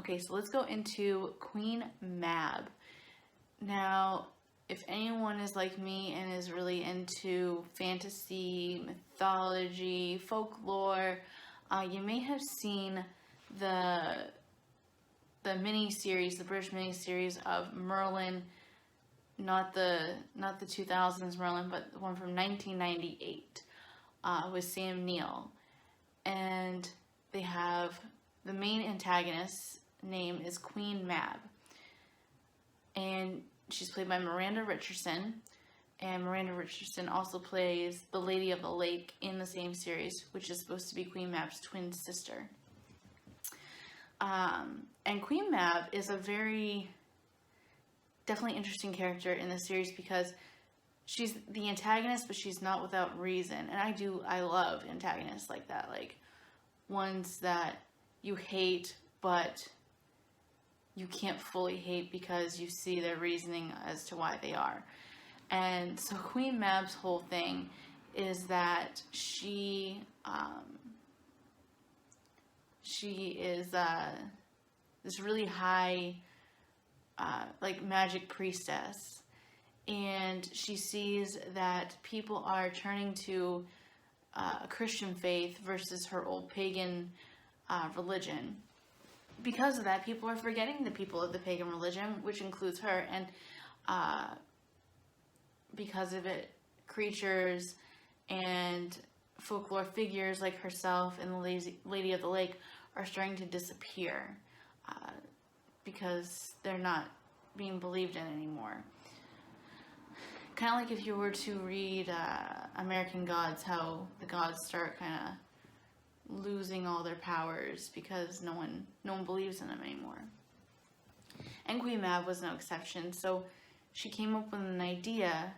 Okay, so let's go into Queen Mab. Now, if anyone is like me and is really into fantasy, mythology, folklore, you may have seen the mini-series, the British mini-series of Merlin, not the 2000s Merlin, but the one from 1998 with Sam Neill. And they have the main antagonist's name is Queen Mab. And she's played by Miranda Richardson. And Miranda Richardson also plays the Lady of the Lake in the same series, which is supposed to be Queen Mab's twin sister. And Queen Mab is a very definitely interesting character in the series because she's the antagonist, but she's not without reason. And I love antagonists like that, like ones that you hate, but you can't fully hate because you see their reasoning as to why they are. And so Queen Mab's whole thing is that she is this really high like magic priestess, and she sees that people are turning to a Christian faith versus her old pagan religion. Because of that, people are forgetting the people of the pagan religion, which includes her, and because of it, creatures and folklore figures like herself and the Lady of the Lake are starting to disappear because they're not being believed in anymore. Kind of like if you were to read American Gods, how the gods start kind of losing all their powers because no one believes in them anymore. And Queen Mab was no exception. So she came up with an idea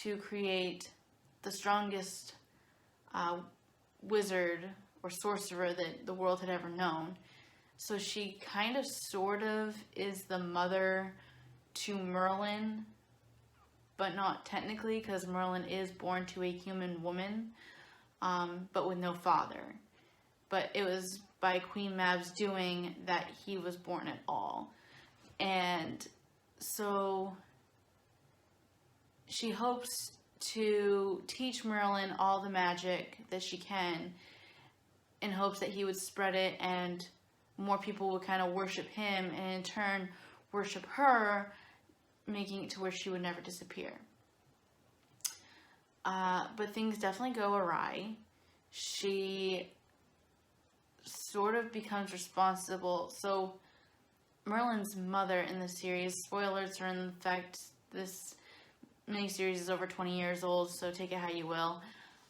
to create the strongest wizard or sorcerer that the world had ever known. So she kind of sort of is the mother to Merlin, but not technically, because Merlin is born to a human woman, but with no father. But it was by Queen Mab's doing that he was born at all. And so she hopes to teach Merlin all the magic that she can in hopes that he would spread it and more people would kind of worship him and in turn worship her, making it to where she would never disappear. But things definitely go awry. She sort of becomes responsible. So Merlin's mother in the series, spoilers are in fact, this miniseries is over 20 years old, so take it how you will.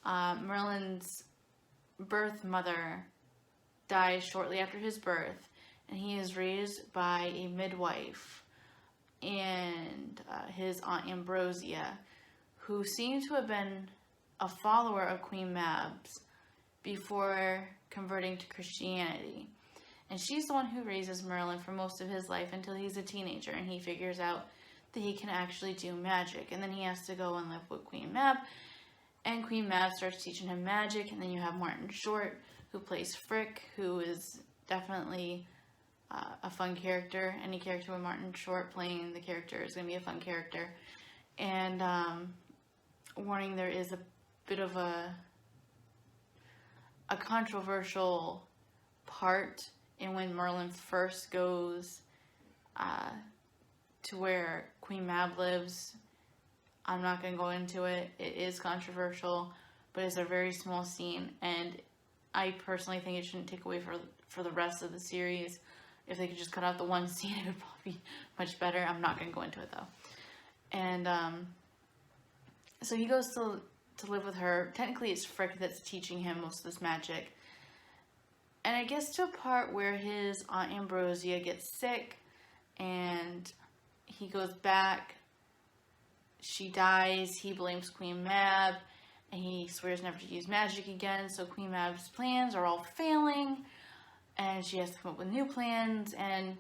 Merlin's birth mother dies shortly after his birth, and he is raised by a midwife and his Aunt Ambrosia, who seems to have been a follower of Queen Mab's before converting to Christianity. And she's the one who raises Merlin for most of his life until he's a teenager and he figures out that he can actually do magic. And then he has to go and live with Queen Mab, and Queen Mab starts teaching him magic. And then you have Martin Short, who plays Frick, who is definitely a fun character. Any character with Martin Short playing the character is going to be a fun character. And warning, there is a bit of a controversial part in when Merlin first goes to where Queen Mab lives. I'm not going to go into it. It is controversial, but it's a very small scene, and I personally think it shouldn't take away for the rest of the series. If they could just cut out the one scene, it would probably be much better. I'm not going to go into it, though. And so he goes to live with her. Technically, it's Frick that's teaching him most of this magic. And it gets to a part where his Aunt Ambrosia gets sick, and he goes back. She dies. He blames Queen Mab, and he swears never to use magic again. So Queen Mab's plans are all failing, and she has to come up with new plans. And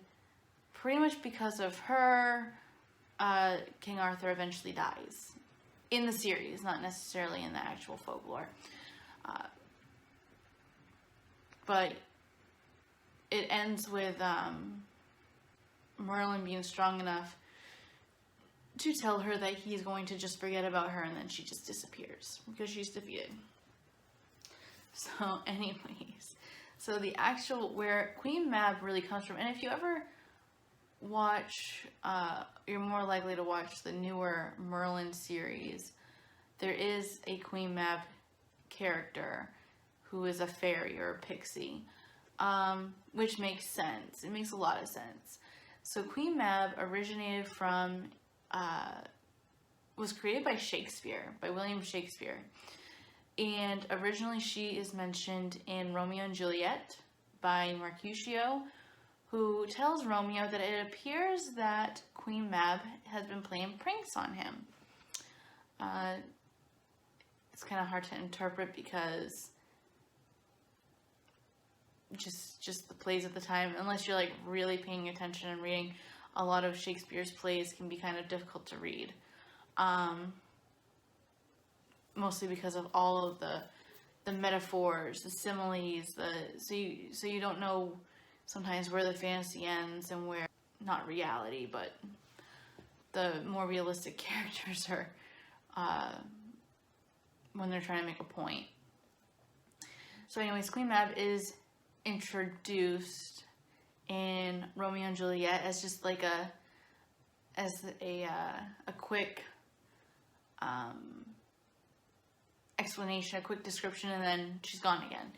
pretty much because of her, King Arthur eventually dies. In the series, not necessarily in the actual folklore. But it ends with Merlin being strong enough to tell her that he's going to just forget about her, and then she just disappears because she's defeated. So anyways, so the actual, where Queen Mab really comes from, and if you ever watch, you're more likely to watch the newer Merlin series, there is a Queen Mab character who is a fairy or a pixie, which makes sense. It makes a lot of sense. So Queen Mab originated from, was created by Shakespeare, by William Shakespeare. And originally she is mentioned in Romeo and Juliet by Mercutio, who tells Romeo that it appears that Queen Mab has been playing pranks on him. It's kind of hard to interpret because just the plays at the time, unless you're like really paying attention and reading, a lot of Shakespeare's plays can be kind of difficult to read. Mostly because of all of the metaphors, the similes, so you don't know sometimes where the fantasy ends and where, not reality, but the more realistic characters are when they're trying to make a point. So anyways, Queen Mab is introduced in Romeo and Juliet as just like a quick explanation, a quick description, and then she's gone again.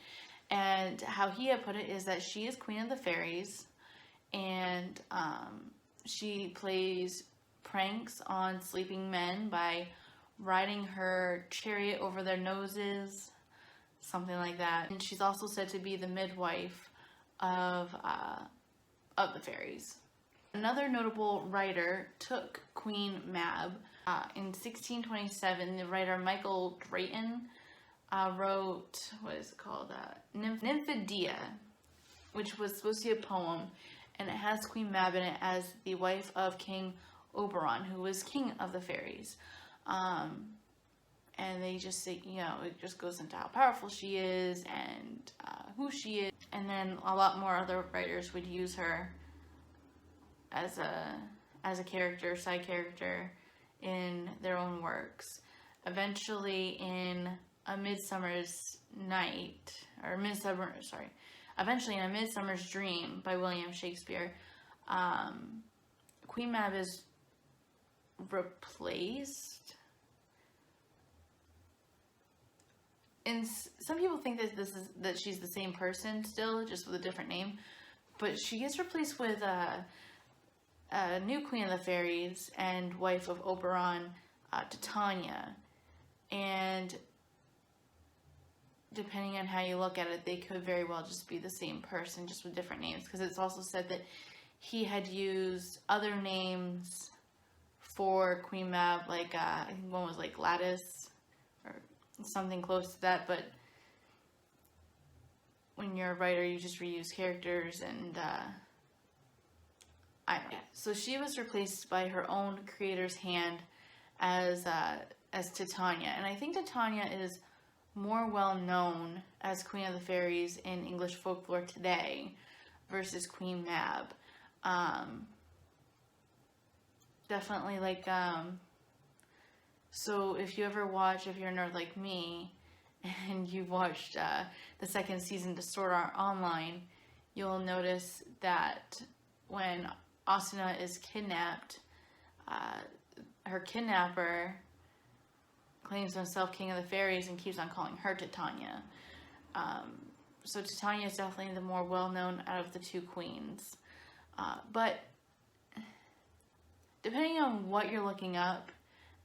And how he had put it is that she is Queen of the Fairies, and she plays pranks on sleeping men by riding her chariot over their noses, something like that. And she's also said to be the midwife of the fairies. Another notable writer took Queen Mab. In 1627, the writer Michael Drayton wrote, what is it called? Nymphadia, which was supposed to be a poem, and it has Queen Mab in it as the wife of King Oberon, who was king of the fairies. And they just say, it just goes into how powerful she is and who she is. And then a lot more other writers would use her as a character, side character, in their own works. Eventually in A Midsummer's Dream by William Shakespeare, Queen Mab is replaced. And some people think that she's the same person still, just with a different name. But she gets replaced with a new Queen of the Fairies and wife of Oberon, Titania. And depending on how you look at it, they could very well just be the same person, just with different names. Because it's also said that he had used other names for Queen Mab, like I think one was like Gladys or something close to that. But when you're a writer, you just reuse characters, and I don't know. So she was replaced by her own creator's hand as Titania, and I think Titania is more well known as Queen of the Fairies in English folklore today versus Queen Mab. Definitely like so if you ever watch, if you're a nerd like me and you've watched the second season to Sword Art Online, you'll notice that when Asuna is kidnapped, her kidnapper claims himself king of the fairies and keeps on calling her Titania. So Titania is definitely the more well-known out of the two queens. But depending on what you're looking up,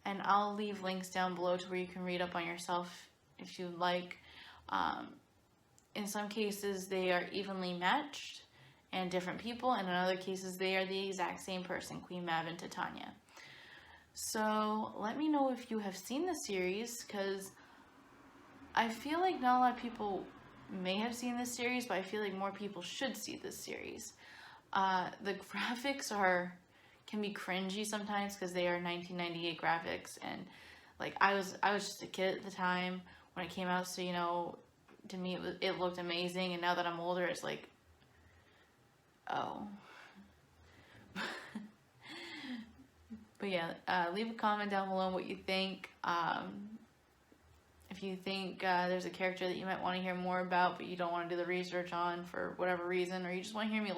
and I'll leave links down below to where you can read up on yourself if you'd like. In some cases, they are evenly matched and different people, and in other cases, they are the exact same person, Queen Mab and Titania. So let me know if you have seen the series, because I feel like not a lot of people may have seen this series, but I feel like more people should see this series. The graphics can be cringy sometimes because they are 1998 graphics, and like I was just a kid at the time when it came out, so to me it looked amazing, and now that I'm older, it's like Oh. But yeah, leave a comment down below what you think. If you think there's a character that you might want to hear more about, but you don't want to do the research on for whatever reason, or you just want to hear me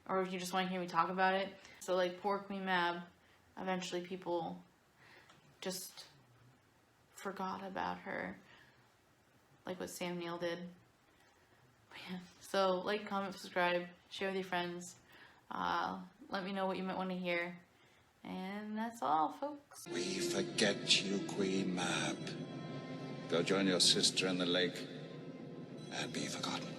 or you just want to hear me talk about it. So like poor Queen Mab, eventually people just forgot about her, like what Sam Neill did. But yeah, so like, comment, subscribe, share with your friends. Let me know what you might want to hear. And that's all, folks. We forget you, Queen Mab. Go join your sister in the lake and be forgotten.